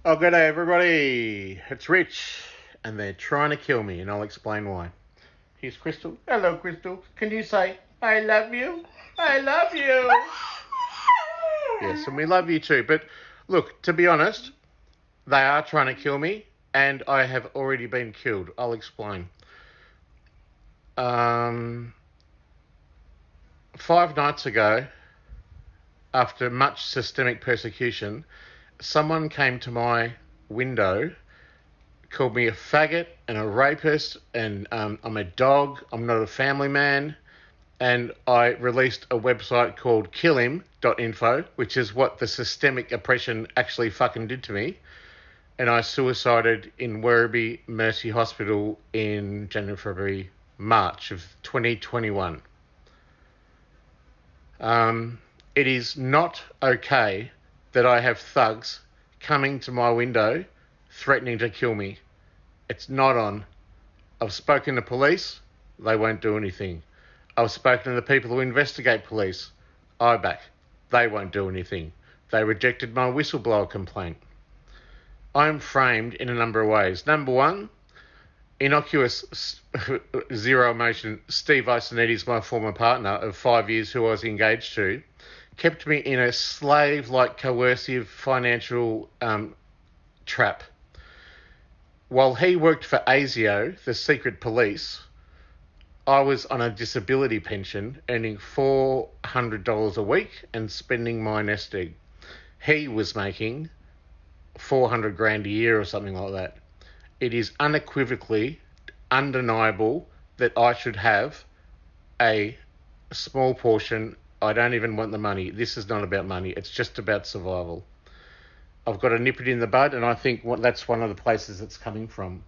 Oh, good day, everybody. It's Rich, and they're trying to kill me, and I'll explain why. Here's Crystal. Hello, Crystal. Can you say, I love you? I love you. Yes, and we love you too. But look, to be honest, they are trying to kill me, and I have already been killed. I'll explain. 5 nights ago, after much systemic persecution, someone came to my window, called me a faggot and a rapist, and I'm a dog, I'm not a family man, and I released a website called killim.info, which is what the systemic oppression actually fucking did to me, and I suicided in Werribee Mercy Hospital in January, February, March of 2021. It is not okay that I have thugs coming to my window threatening to kill me. It's not on. I've spoken to police, they won't do anything. I've spoken to the people who investigate police, IBAC, they won't do anything. They rejected my whistleblower complaint. I'm framed in a number of ways. Number one, innocuous, zero emotion Steve Icenides, my former partner of 5 years who I was engaged to, kept me in a slave-like coercive financial trap. While he worked for ASIO, the secret police, I was on a disability pension, earning $400 a week and spending my nest egg. He was making 400 grand a year or something like that. It is unequivocally undeniable that I should have a small portion. I don't even want the money. This is not about money. It's just about survival. I've got to nip it in the bud, and I think that's one of the places it's coming from.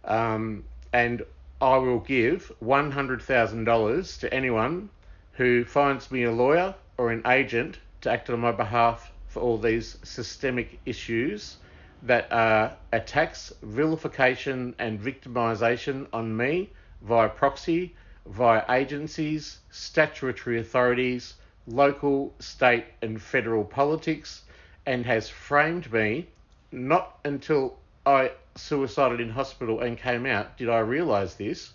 And I will give $100,000 to anyone who finds me a lawyer or an agent to act on my behalf for all these systemic issues that are attacks, vilification and victimisation on me via proxy, via agencies, statutory authorities, local, state and federal politics, and has framed me. Not until I suicided in hospital and came out did I realise this.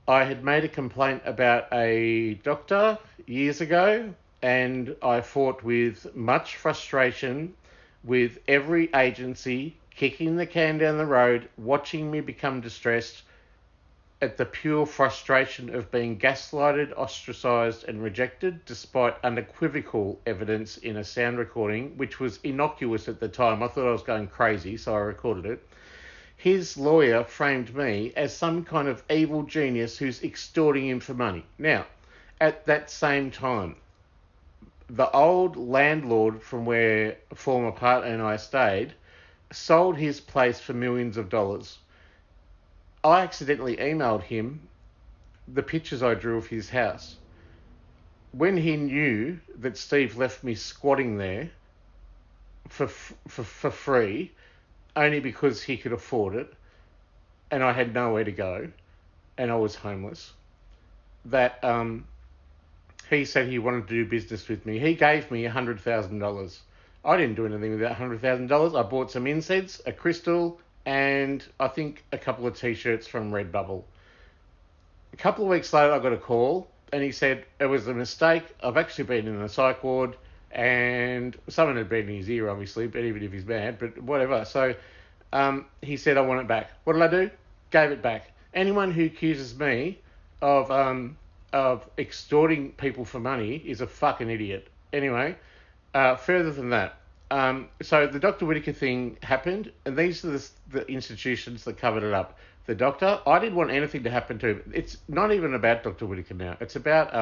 I had made a complaint about a doctor years ago, and I fought with much frustration with every agency kicking the can down the road, watching me become distressed at the pure frustration of being gaslighted, ostracised and rejected, despite unequivocal evidence in a sound recording, which was innocuous at the time. I thought I was going crazy, so I recorded it. His lawyer framed me as some kind of evil genius who's extorting him for money. Now, at that same time, the old landlord from where a former partner and I stayed sold his place for millions of dollars. I accidentally emailed him the pictures I drew of his house. When he knew that Steve left me squatting there for free, only because he could afford it, and I had nowhere to go, and I was homeless, that he said he wanted to do business with me. He gave me $100,000. I didn't do anything with that $100,000. I bought some incense, a crystal, and I think a couple of T-shirts from Redbubble. A couple of weeks later, I got a call, and he said, it was a mistake. I've actually been in a psych ward, and someone had been in his ear, obviously, but even if he's mad, but whatever. So he said, I want it back. What did I do? Gave it back. Anyone who accuses me of extorting people for money is a fucking idiot. Anyway, further than that, so the Dr. Whittaker thing happened, and these are the institutions that covered it up. The doctor, I didn't want anything to happen to him. It's not even about Dr. Whittaker now. It's about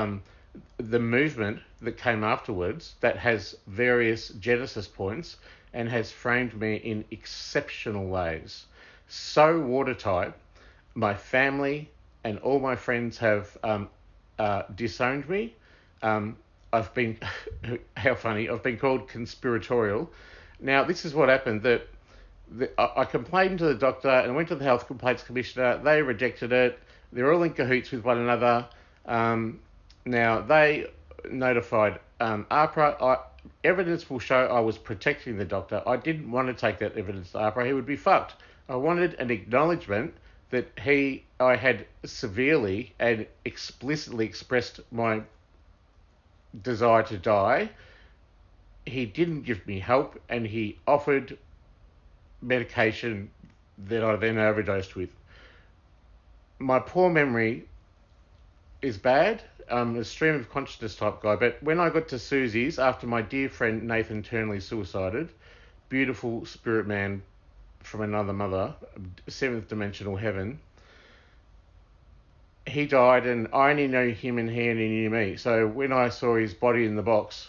the movement that came afterwards that has various genesis points and has framed me in exceptional ways. So watertight, my family and all my friends have disowned me. I've been, how funny, I've been called conspiratorial. Now, this is what happened. I complained to the doctor and went to the Health Complaints Commissioner. They rejected it. They're all in cahoots with one another. Now, they notified AHPRA. evidence will show I was protecting the doctor. I didn't want to take that evidence to APRA. He would be fucked. I wanted an acknowledgement that I had severely and explicitly expressed my desire to die. He didn't give me help, and he offered medication that I then overdosed with. My poor memory is bad. A stream of consciousness type guy. But when I got to Susie's, after my dear friend Nathan Turnley suicided, beautiful spirit man from another mother, seventh dimensional heaven, he died, and I only knew him and he only knew me. So when I saw his body in the box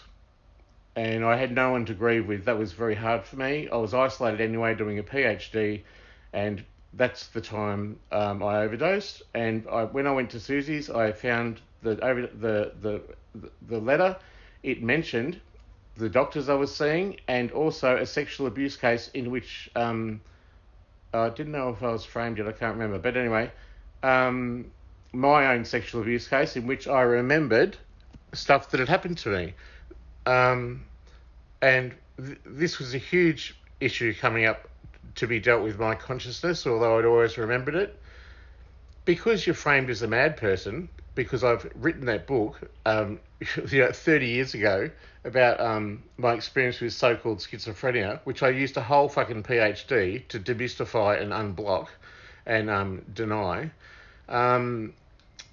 and I had no one to grieve with, that was very hard for me. I was isolated anyway, doing a PhD, and that's the time I overdosed. And when I went to Susie's, I found the letter. It mentioned the doctors I was seeing, and also a sexual abuse case in which I didn't know if I was framed yet. I can't remember, but anyway, my own sexual abuse case in which I remembered stuff that had happened to me, and this was a huge issue coming up to be dealt with my consciousness, although I'd always remembered it. Because you're framed as a mad person, because I've written that book 30 years ago about my experience with so-called schizophrenia, which I used a whole fucking PhD to demystify and unblock and deny.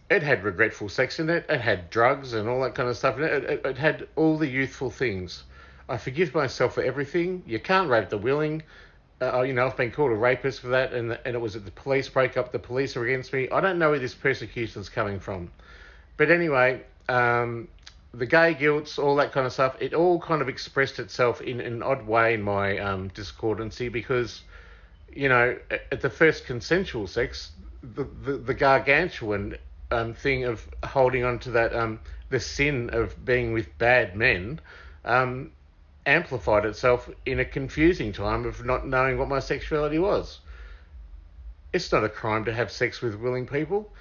It had regretful sex in it. It had drugs and all that kind of stuff in it. It had all the youthful things. I forgive myself for everything. You can't rape the willing. I've been called a rapist for that, and it was at the police break up. The police are against me. I don't know where this persecution's coming from. But anyway, the gay guilts, all that kind of stuff, it all kind of expressed itself in an odd way in my discordancy because, at the first consensual sex, the gargantuan thing of holding on to that, the sin of being with bad men, amplified itself in a confusing time of not knowing what my sexuality was. It's not a crime to have sex with willing people.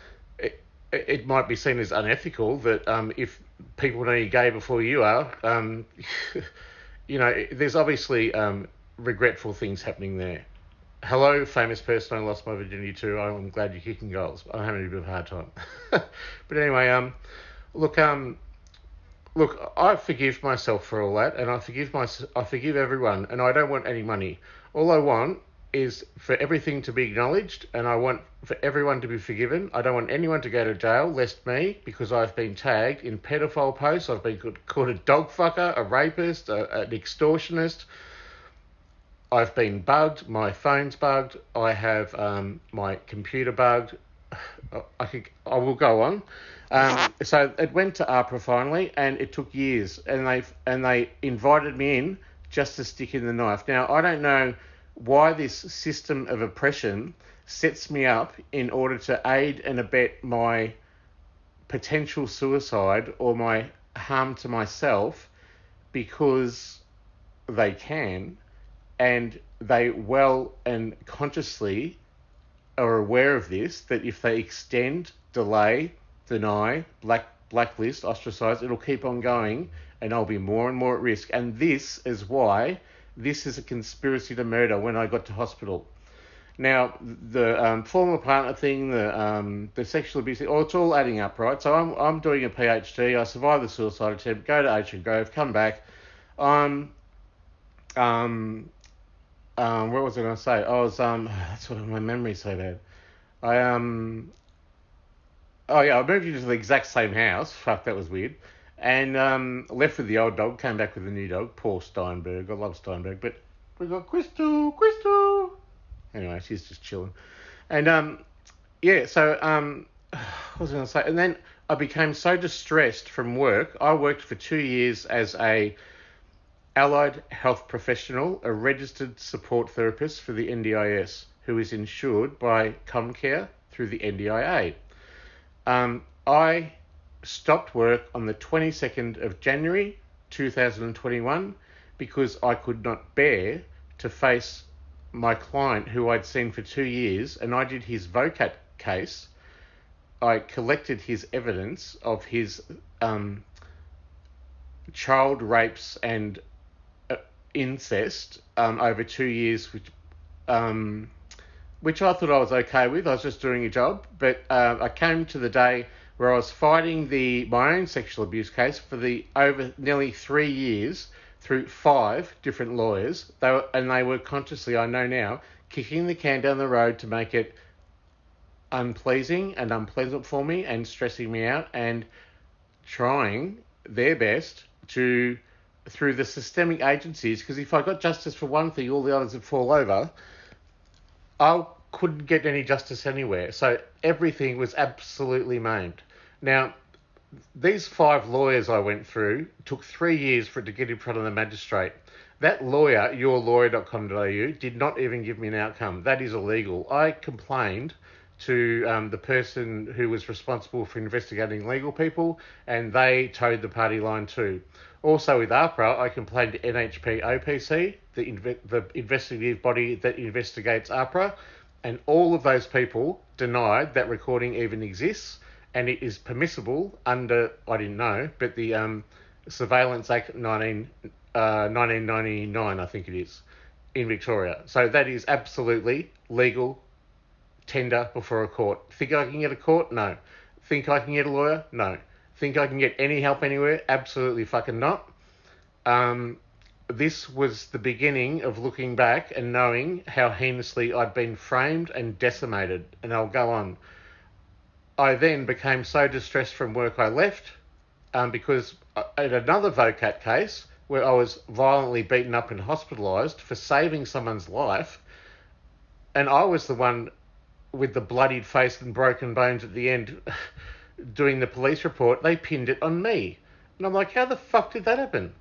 It might be seen as unethical that if people know you're gay before you are, there's obviously regretful things happening there. Hello, famous person I lost my virginity to. I'm glad you're kicking goals. I'm having a bit of a hard time. But anyway, look, I forgive myself for all that, and I forgive everyone, and I don't want any money. All I want is for everything to be acknowledged, and I want for everyone to be forgiven. I don't want anyone to go to jail, lest me, because I've been tagged in pedophile posts. I've been called a dog fucker, a rapist, an extortionist. I've been bugged. My phone's bugged. I have my computer bugged. I will go on. So it went to APRA finally, and it took years, and they invited me in just to stick in the knife. Now, I don't know why this system of oppression sets me up in order to aid and abet my potential suicide or my harm to myself, because they can, and they well and consciously are aware of this, that if they extend, delay, deny, blacklist, ostracize, it'll keep on going, and I'll be more and more at risk. And this is why this is a conspiracy to murder when I got to hospital. Now, the former partner thing, the sexual abuse, it's all adding up, right? So I'm doing a PhD. I survived the suicide attempt, go to Ocean Grove, come back. What was I going to say? I was that's what my memory's so bad. I moved into the exact same house. Fuck, that was weird. And left with the old dog, came back with the new dog. Poor Steinberg. I love Steinberg, but we got Crystal. Anyway, she's just chilling. And so what was I going to say? And then I became so distressed from work. I worked for 2 years as a allied health professional, a registered support therapist for the NDIS, who is insured by Comcare through the NDIA. I stopped work on the 22nd of January 2021 because I could not bear to face my client who I'd seen for 2 years, and I did his VOCAT case. I collected his evidence of his child rapes and incest over 2 years, which I thought I was okay with. I was just doing a job. But I came to the day where I was fighting my own sexual abuse case for over nearly 3 years through 5 different lawyers. They were consciously, I know now, kicking the can down the road to make it unpleasing and unpleasant for me and stressing me out and trying their best to, through the systemic agencies, because if I got justice for one thing, all the others would fall over. I couldn't get any justice anywhere. So everything was absolutely maimed. Now, these 5 lawyers I went through took 3 years for it to get in front of the magistrate. That lawyer, yourlawyer.com.au, did not even give me an outcome. That is illegal. I complained to the person who was responsible for investigating legal people, and they towed the party line too. Also with APRA, I complained to NHP OPC, the investigative body that investigates APRA, and all of those people denied that recording even exists, and it is permissible under, I didn't know, but the Surveillance Act 1999, I think it is, in Victoria. So that is absolutely legal tender before a court. Think I can get a court? No. Think I can get a lawyer? No. Think I can get any help anywhere? Absolutely fucking not. This was the beginning of looking back and knowing how heinously I'd been framed and decimated, and I'll go on. I then became so distressed from work I left, because at another VOCAT case where I was violently beaten up and hospitalised for saving someone's life, and I was the one with the bloodied face and broken bones at the end doing the police report. They pinned it on me. And I'm like, how the fuck did that happen?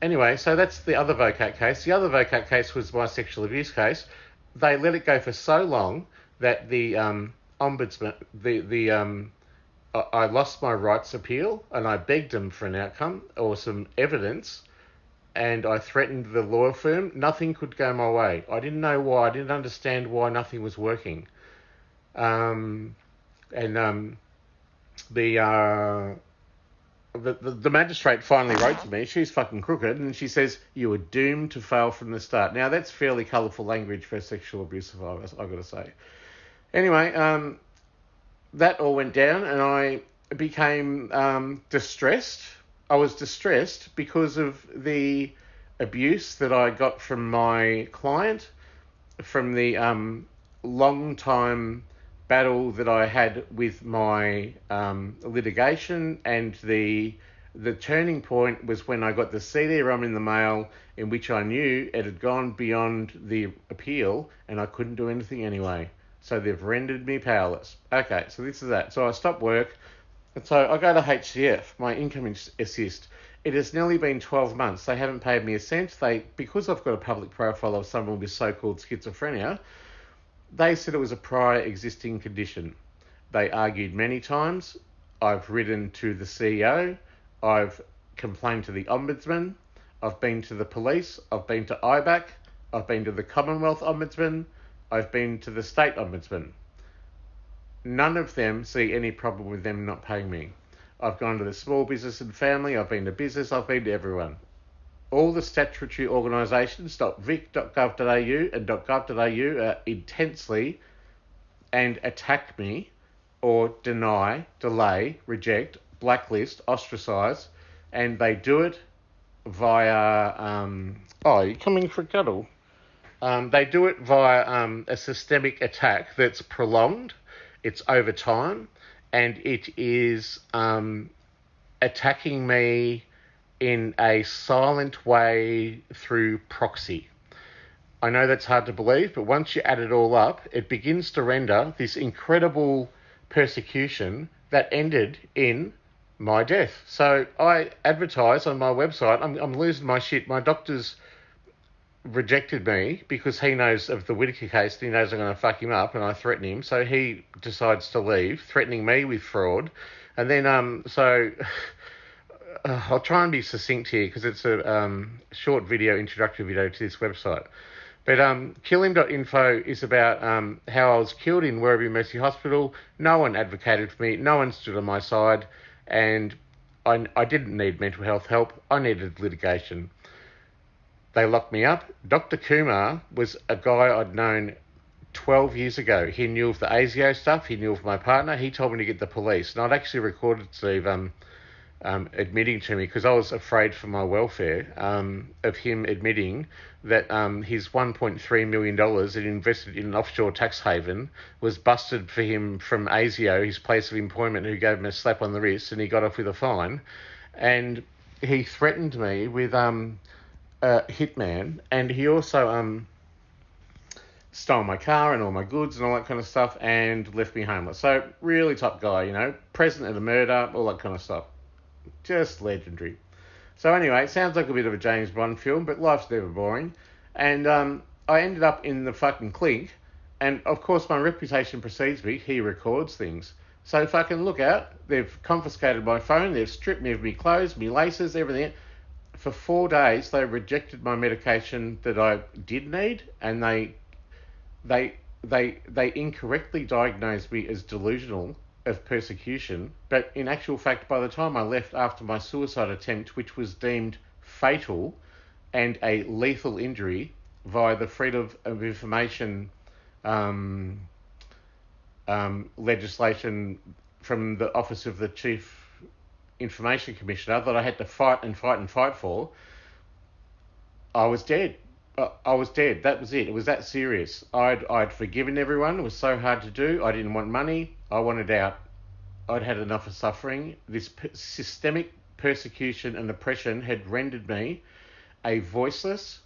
Anyway, so that's the other VOCAT case. The other VOCAT case was my sexual abuse case. They let it go for so long that the ombudsman, I lost my rights appeal, and I begged them for an outcome or some evidence, and I threatened the law firm. Nothing could go my way. I didn't know why. I didn't understand why nothing was working. The magistrate finally wrote to me. She's fucking crooked, and she says, you were doomed to fail from the start. Now, that's fairly colourful language for a sexual abuse survivor, I've got to say. Anyway, that all went down, and I became distressed. I was distressed because of the abuse that I got from my client, from the long-time battle that I had with my litigation, and the turning point was when I got the CD-ROM in the mail in which I knew it had gone beyond the appeal and I couldn't do anything anyway. So they've rendered me powerless. Okay, so this is that. So I stopped work, and so I go to HCF, my income assist. It has nearly been 12 months. They haven't paid me a cent. Because I've got a public profile of someone with so-called schizophrenia, they said it was a prior existing condition. They argued many times. I've written to the CEO. I've complained to the Ombudsman. I've been to the police. I've been to IBAC. I've been to the Commonwealth Ombudsman. I've been to the State Ombudsman. None of them see any problem with them not paying me. I've gone to the Small Business and Family. I've been to business. I've been to everyone. All the statutory organisations, .vic.gov.au and .gov.au, intensely and attack me or deny, delay, reject, blacklist, ostracise, and they do it via... you're coming for a cuddle. They do it via a systemic attack that's prolonged, it's over time, and it is attacking me in a silent way through proxy. I know that's hard to believe, but once you add it all up, it begins to render this incredible persecution that ended in my death. So I advertise on my website, I'm losing my shit. My doctor's rejected me because he knows of the Whittaker case and he knows I'm going to fuck him up, and I threaten him. So he decides to leave, threatening me with fraud. And then, I'll try and be succinct here because it's a short video, introductory video to this website. But killim.info is about how I was killed in Werribee Mercy Hospital. No one advocated for me. No one stood on my side. And I didn't need mental health help. I needed litigation. They locked me up. Dr. Kumar was a guy I'd known 12 years ago. He knew of the ASIO stuff. He knew of my partner. He told me to get the police. And I'd actually recorded Steve admitting to me, because I was afraid for my welfare, of him admitting that his $1.3 million that he invested in an offshore tax haven was busted for him from ASIO, his place of employment, who gave him a slap on the wrist, and he got off with a fine. And he threatened me with hitman, and he also stole my car and all my goods and all that kind of stuff, and left me homeless. So really top guy, present at a murder, all that kind of stuff. Just legendary. So anyway, it sounds like a bit of a James Bond film, but life's never boring. And I ended up in the fucking clink, and of course my reputation precedes me. He records things. So fucking look out. They've confiscated my phone, they've stripped me of my clothes, my laces, everything. For 4 days, they rejected my medication that I did need, and they incorrectly diagnosed me as delusional of persecution. But in actual fact, by the time I left after my suicide attempt, which was deemed fatal and a lethal injury via the Freedom of Information legislation from the Office of the Chief Information Commissioner that I had to fight for, I was dead. I was dead. That was it. It was that serious. I'd forgiven everyone. It was so hard to do. I didn't want money. I wanted out. I'd had enough of suffering. This systemic persecution and oppression had rendered me a voiceless,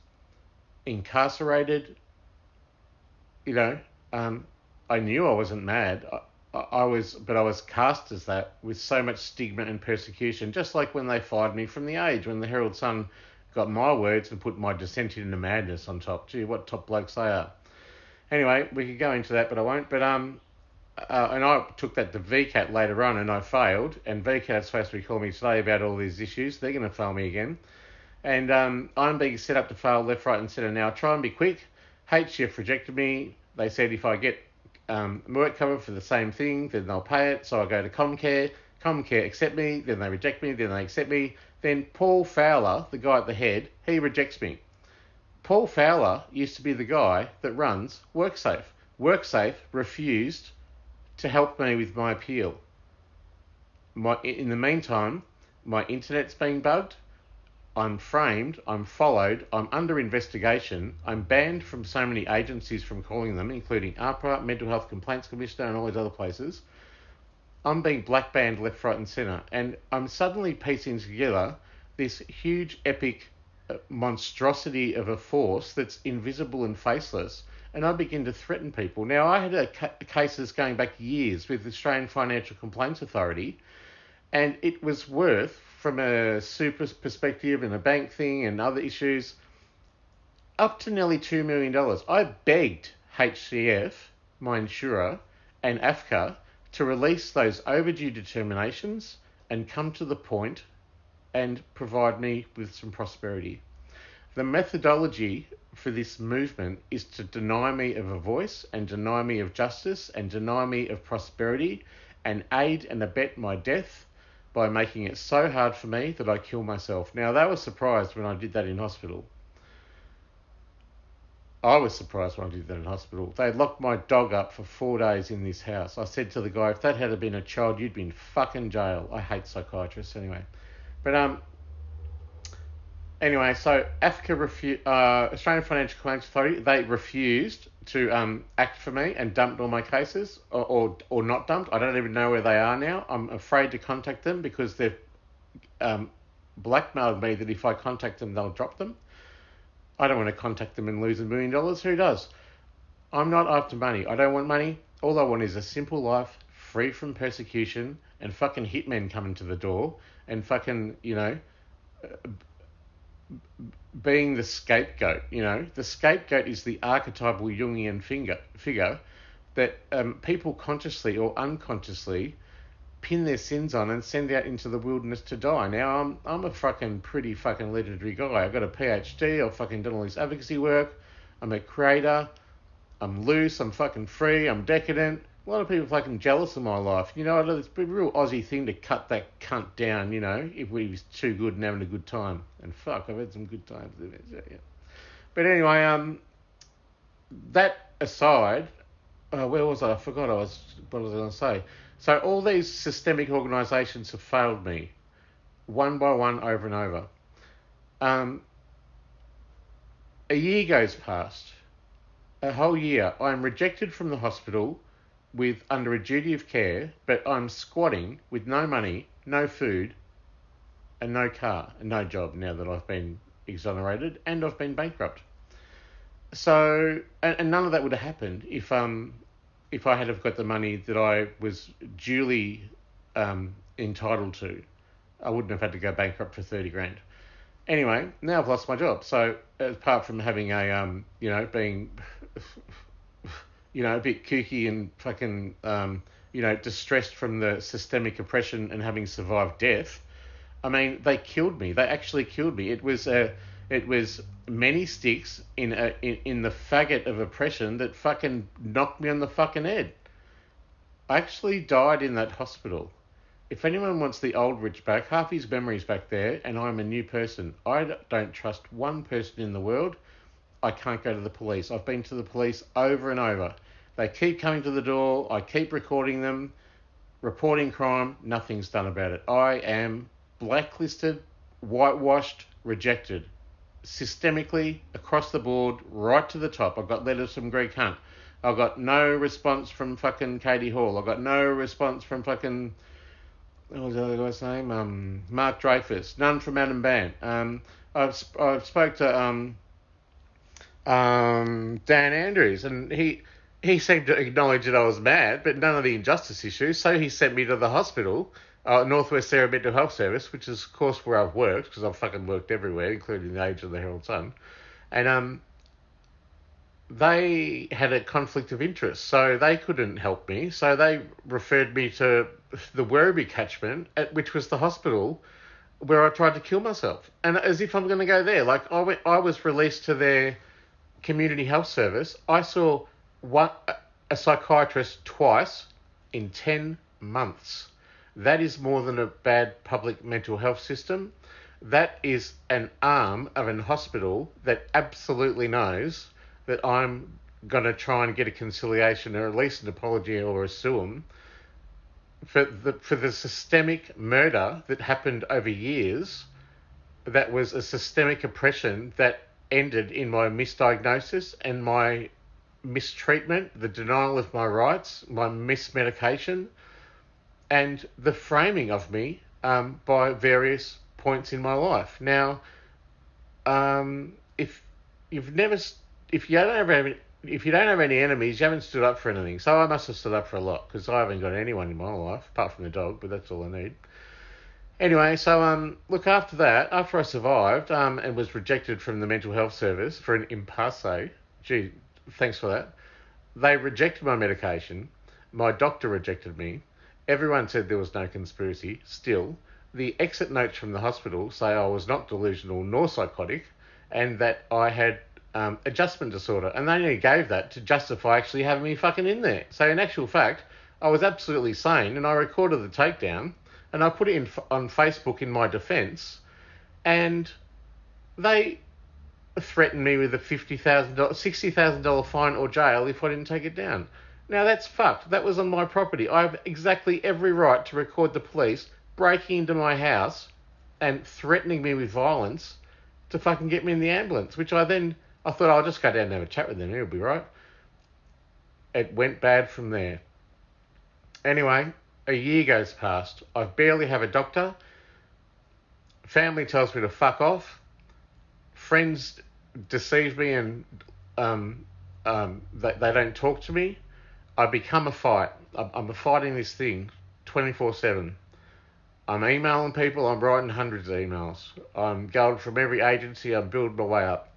incarcerated, I knew I wasn't mad. I was cast as that, with so much stigma and persecution, just like when they fired me from The Age, when the Herald Sun got my words and put my descent into madness on top. Gee, what top blokes they are. Anyway, we could go into that, but I won't. But and I took that to VCAT later on, and I failed. And VCAT's supposed to be calling me today about all these issues. They're going to fail me again. And I'm being set up to fail left, right, and centre now. Try and be quick. HCF rejected me. They said if I get work cover for the same thing, then they'll pay it. So I go to Comcare. Comcare accept me, then they reject me, then they accept me. Then Paul Fowler, the guy at the head, he rejects me. Paul Fowler used to be the guy that runs WorkSafe. WorkSafe refused to help me with my appeal. In the meantime, my internet's being bugged. I'm framed, I'm followed, I'm under investigation, I'm banned from so many agencies from calling them, including APRA, Mental Health Complaints Commissioner, and all these other places. I'm being black banned left, right, and centre, and I'm suddenly piecing together this huge, epic monstrosity of a force that's invisible and faceless, and I begin to threaten people. Now, I had cases going back years with the Australian Financial Complaints Authority, and it was worth, from a super perspective and a bank thing and other issues, up to nearly $2 million. I begged HCF, my insurer, and AFCA to release those overdue determinations and come to the point and provide me with some prosperity. The methodology for this movement is to deny me of a voice and deny me of justice and deny me of prosperity and aid and abet my death by making it so hard for me that I kill myself. Now, they were surprised when I did that in hospital. I was surprised when I did that in hospital. They locked my dog up for 4 days in this house. I said to the guy, if that had been a child, you'd be in fucking jail. I hate psychiatrists anyway. But, anyway, so AFCA, Australian Financial Complaints Authority, they refused to act for me and dumped all my cases, or not dumped. I don't even know where they are now. I'm afraid to contact them because they've blackmailed me that if I contact them, they'll drop them. I don't want to contact them and lose $1 million. Who does? I'm not after money. I don't want money. All I want is a simple life, free from persecution, and fucking hitmen coming to the door, and fucking, being the scapegoat. The scapegoat is the archetypal Jungian figure that people consciously or unconsciously pin their sins on and send out into the wilderness to die. Now, I'm a pretty fucking legendary guy. I've got a PhD, I've fucking done all this advocacy work, I'm a creator, I'm loose, I'm fucking free, I'm decadent, A lot of people are fucking jealous of my life. You know, it's a real Aussie thing to cut that cunt down, you know, if we was too good and having a good time. And fuck, I've had some good times. Yeah. But anyway, that aside, where was I? I forgot what I was going to say. So all these systemic organisations have failed me, one by one, over and over. A year goes past. A whole year. I'm rejected from the hospital under a duty of care, but I'm squatting with no money, no food, and no car, and no job now that I've been exonerated and I've been bankrupt. So, and none of that would have happened if I had have got the money that I was duly entitled to. I wouldn't have had to go bankrupt for 30 grand. Anyway, now I've lost my job. So, apart from having being a bit kooky and fucking, distressed from the systemic oppression and having survived death, I mean, they killed me. They actually killed me. It was many sticks in the faggot of oppression that fucking knocked me on the fucking head. I actually died in that hospital. If anyone wants the old Rich back, half his memory's back there, and I'm a new person. I don't trust one person in the world. I can't go to the police. I've been to the police over and over. They keep coming to the door. I keep recording them, reporting crime. Nothing's done about it. I am blacklisted, whitewashed, rejected. Systemically, across the board, right to the top. I've got letters from Greg Hunt. I've got no response from fucking Katie Hall. I've got no response from fucking... what was the other guy's name? Mark Dreyfus. None from Adam Ban. I've spoke to Dan Andrews, and he seemed to acknowledge that I was mad, but none of the injustice issues. So he sent me to the hospital, Northwest Sarah Mental Health Service, which is, of course, where I've worked, because I've fucking worked everywhere, including the Age of the Herald Sun. And they had a conflict of interest, so they couldn't help me. So they referred me to the Werribee catchment, which was the hospital where I tried to kill myself. And as if I'm going to go there. Like, I was released to their community health service. I saw a psychiatrist twice in 10 months. That is more than a bad public mental health system. That is an arm of an hospital that absolutely knows that I'm going to try and get a conciliation or at least an apology or a suum for the systemic murder that happened over years. That was a systemic oppression that ended in my misdiagnosis and my mistreatment, the denial of my rights, my mismedication, and the framing of me by various points in my life. Now, if you don't have any enemies, you haven't stood up for anything. So I must have stood up for a lot, because I haven't got anyone in my life apart from the dog, but that's all I need. Anyway, so look, after that, after I survived and was rejected from the mental health service for an impasse, gee, thanks for that. They rejected my medication. My doctor rejected me. Everyone said there was no conspiracy. Still, the exit notes from the hospital say I was not delusional nor psychotic, and that I had adjustment disorder. And they only gave that to justify actually having me fucking in there. So in actual fact, I was absolutely sane, and I recorded the takedown, and I put it on Facebook in my defence, and they threatened me with a $60,000 fine or jail if I didn't take it down. Now, that's fucked. That was on my property. I have exactly every right to record the police breaking into my house and threatening me with violence to fucking get me in the ambulance, which I thought I'll just go down and have a chat with them. It'll be right. It went bad from there. Anyway, a year goes past. I barely have a doctor. Family tells me to fuck off. Friends deceive me and they don't talk to me. I become a fight. I'm fighting this thing 24/7. I'm emailing people. I'm writing hundreds of emails. I'm going from every agency. I'm building my way up.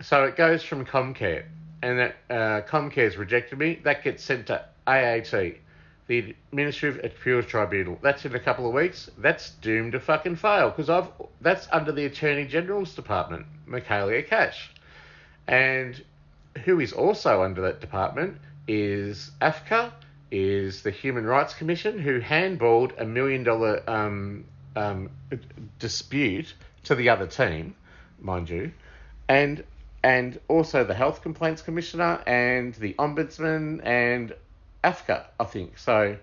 So it goes from Comcare, and that Comcare's rejected me. That gets sent to AAT, the Administrative Appeals Tribunal. That's in a couple of weeks. That's doomed to fucking fail, because that's under the Attorney General's Department, Michaelia Cash. And who is also under that department is AFCA is the Human Rights Commission, who handballed $1 million dispute to the other team, mind you, and also the Health Complaints Commissioner and the Ombudsman and AFCA, I think. So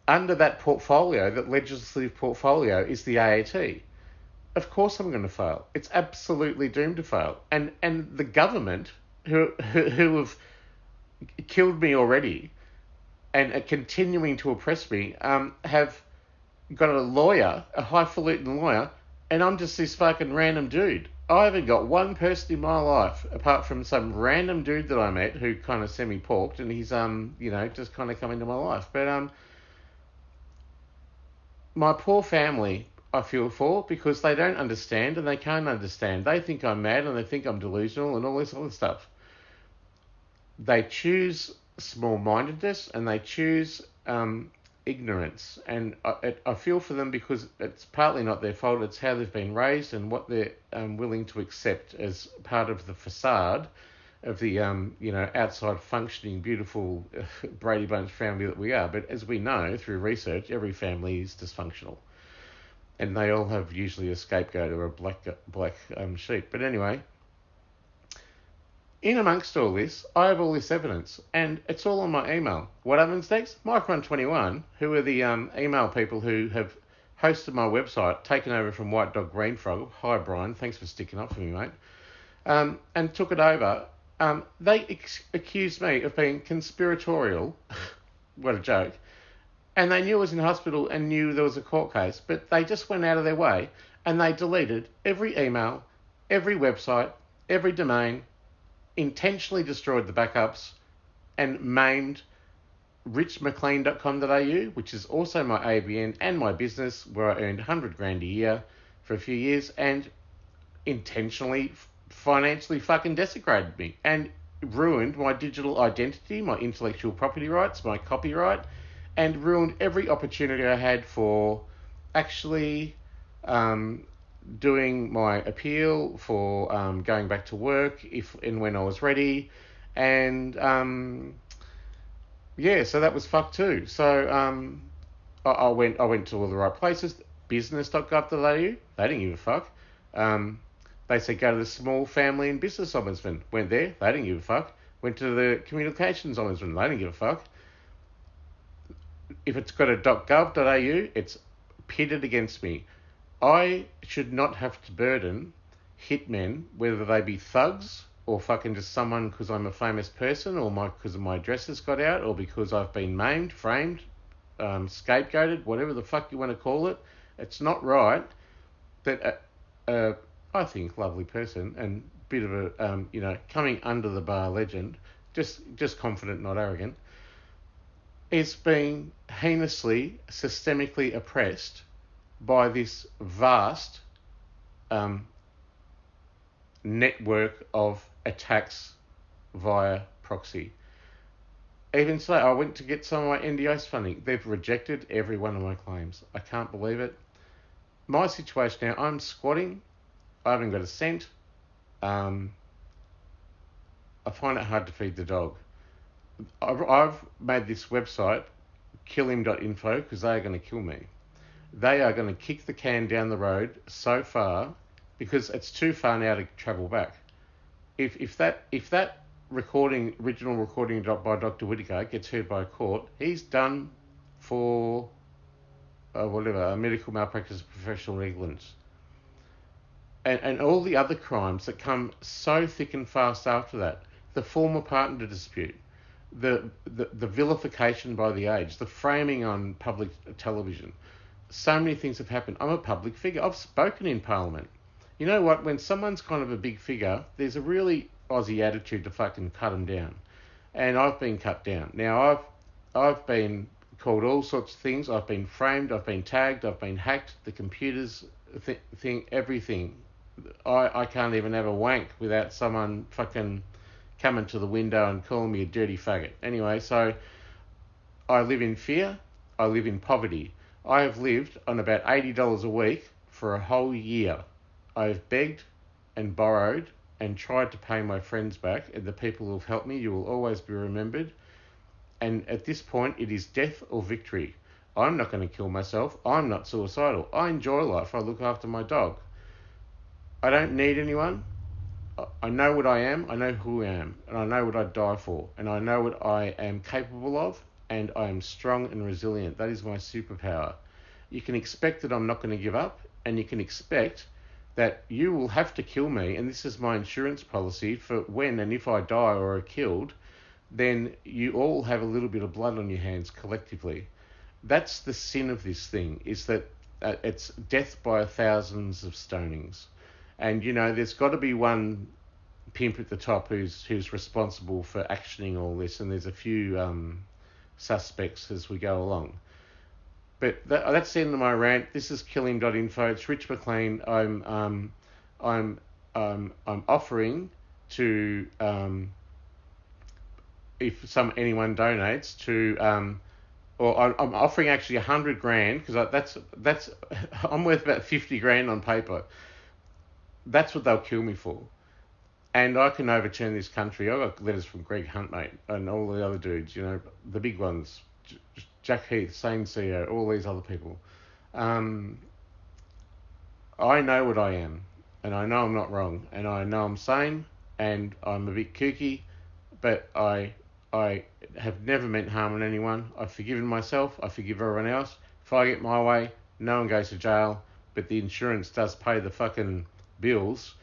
under that portfolio, that legislative portfolio, is the AAT. Of course I'm going to fail. It's absolutely doomed to fail. And the government, who have killed me already and are continuing to oppress me, have got a lawyer, a highfalutin lawyer, and I'm just this fucking random dude. I haven't got one person in my life, apart from some random dude that I met who kind of semi-porked, and he's, just kind of come into my life. But, my poor family, I feel for, because they don't understand and they can't understand. They think I'm mad and they think I'm delusional and all this other stuff. They choose small-mindedness and they choose ignorance. And I feel for them because it's partly not their fault. It's how they've been raised and what they're willing to accept as part of the facade of the outside functioning, beautiful Brady Bunch family that we are. But as we know through research, every family is dysfunctional. And they all have usually a scapegoat or a black sheep. But anyway, in amongst all this, I have all this evidence, and it's all on my email. What happens next? Micron21, who are the email people who have hosted my website, taken over from White Dog Green Frog. Hi, Brian. Thanks for sticking up for me, mate. And took it over. They accused me of being conspiratorial. What a joke. And they knew I was in hospital and knew there was a court case, but they just went out of their way and they deleted every email, every website, every domain, intentionally destroyed the backups, and maimed richmclean.com.au, which is also my ABN and my business, where I earned $100,000 a year for a few years, and intentionally financially fucking desecrated me and ruined my digital identity, my intellectual property rights, my copyright, and ruined every opportunity I had for actually doing my appeal, for going back to work if and when I was ready. And so that was fucked too. So I went to all the right places. Business.gov.au, they didn't give a fuck. They said go to the Small Family and Business Ombudsman. Went there, they didn't give a fuck. Went to the Communications Ombudsman, they didn't give a fuck. If it's got a .gov.au, it's pitted against me. I should not have to burden hitmen, whether they be thugs or fucking just someone because I'm a famous person, or because my address has got out, or because I've been maimed, framed, scapegoated, whatever the fuck you want to call it. It's not right that I think lovely person and bit of a coming under the bar legend, just confident, not arrogant, is being heinously, systemically oppressed by this vast network of attacks via proxy. Even so, I went to get some of my NDOs funding. They've rejected every one of my claims. I can't believe it. My situation now, I'm squatting. I haven't got a cent. I find it hard to feed the dog. I've made this website, killim.info, because they are going to kill me. They are going to kick the can down the road so far, because it's too far now to travel back. If that original recording by Dr. Whittaker gets heard by a court, he's done for a medical malpractice of professional negligence. And all the other crimes that come so thick and fast after that, the former partner dispute, the vilification by the age, the framing on public television. So many things have happened. I'm a public figure. I've spoken in Parliament. You know what? When someone's kind of a big figure, there's a really Aussie attitude to fucking cut them down. And I've been cut down. Now, I've been called all sorts of things. I've been framed. I've been tagged. I've been hacked. The computers, everything. I can't even have a wank without someone fucking coming to the window and calling me a dirty faggot. Anyway, so I live in fear. I live in poverty. I have lived on about $80 a week for a whole year. I have begged and borrowed and tried to pay my friends back, and the people who have helped me. You will always be remembered. And at this point, it is death or victory. I'm not going to kill myself. I'm not suicidal. I enjoy life. I look after my dog. I don't need anyone. I know what I am. I know who I am. And I know what I'd die for. And I know what I am capable of. And I am strong and resilient. That is my superpower. You can expect that I'm not going to give up. And you can expect that you will have to kill me. And this is my insurance policy for when and if I die or are killed, then you all have a little bit of blood on your hands collectively. That's the sin of this thing, is that it's death by thousands of stonings. And, you know, there's got to be one pimp at the top who's responsible for actioning all this, and there's a few suspects as we go along. But that's the end of my rant. This is killing.info. It's Rich McLean. I'm offering to, if anyone donates to, or I'm offering actually $100,000 because that's I'm worth about 50 grand on paper. That's what they'll kill me for, and I can overturn this country. I got letters from Greg Hunt, mate, and all the other dudes. You know, the big ones, Jack Heath, same CEO, all these other people. I know what I am, and I know I'm not wrong, and I know I'm sane, and I'm a bit kooky, but I have never meant harm on anyone. I've forgiven myself. I forgive everyone else. If I get my way, no one goes to jail, but the insurance does pay the fucking bills.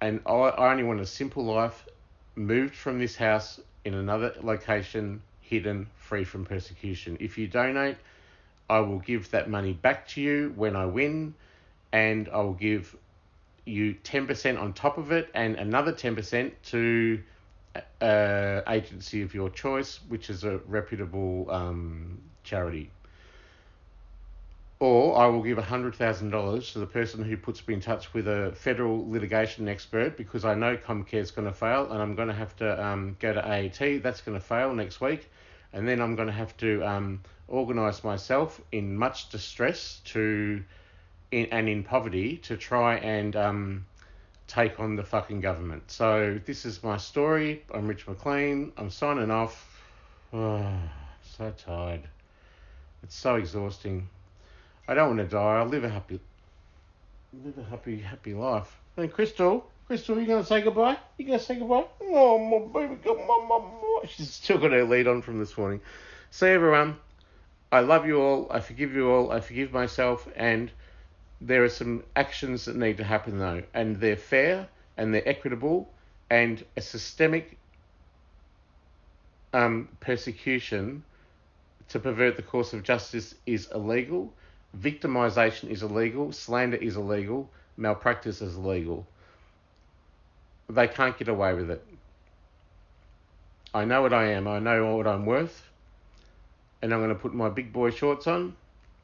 And I only want a simple life, moved from this house in another location, hidden, free from persecution. If you donate, I will give that money back to you when I win, and I will give you 10% on top of it and another 10% to agency of your choice, which is a reputable charity. Or I will give $100,000 to the person who puts me in touch with a federal litigation expert, because I know Comcare is going to fail, and I'm going to have to go to AET. That's going to fail next week. And then I'm going to have to organise myself in much distress and in poverty to try and take on the fucking government. So this is my story. I'm Rich McLean. I'm signing off. Oh, so tired. It's so exhausting. I don't want to die. I'll live a happy life. And Crystal, you going to say goodbye? You going to say goodbye? Oh, my baby, she's still got her lead on from this morning. See everyone. I love you all. I forgive you all. I forgive myself. And there are some actions that need to happen though, and they're fair and they're equitable, and a systemic persecution to pervert the course of justice is illegal. Victimisation is illegal. Slander is illegal. Malpractice is illegal. They can't get away with it. I know what I am. I know what I'm worth. And I'm going to put my big boy shorts on,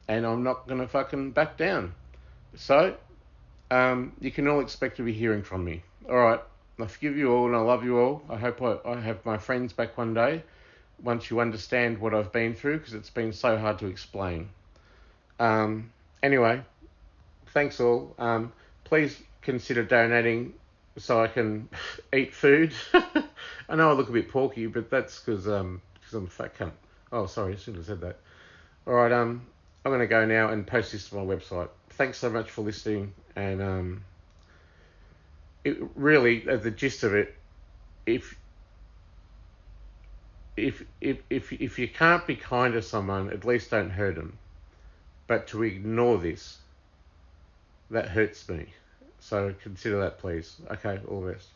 and I'm not going to fucking back down. So, you can all expect to be hearing from me. All right. I forgive you all and I love you all. I hope I have my friends back one day once you understand what I've been through, because it's been so hard to explain. Anyway, thanks all. Please consider donating so I can eat food. I know I look a bit porky, but that's because I'm a fat cunt. Oh, sorry, I shouldn't have said that. All right, I'm going to go now and post this to my website. Thanks so much for listening, and it really, the gist of it, if you can't be kind to someone, at least don't hurt them. But to ignore this, that hurts me. So consider that, please. Okay, all the best.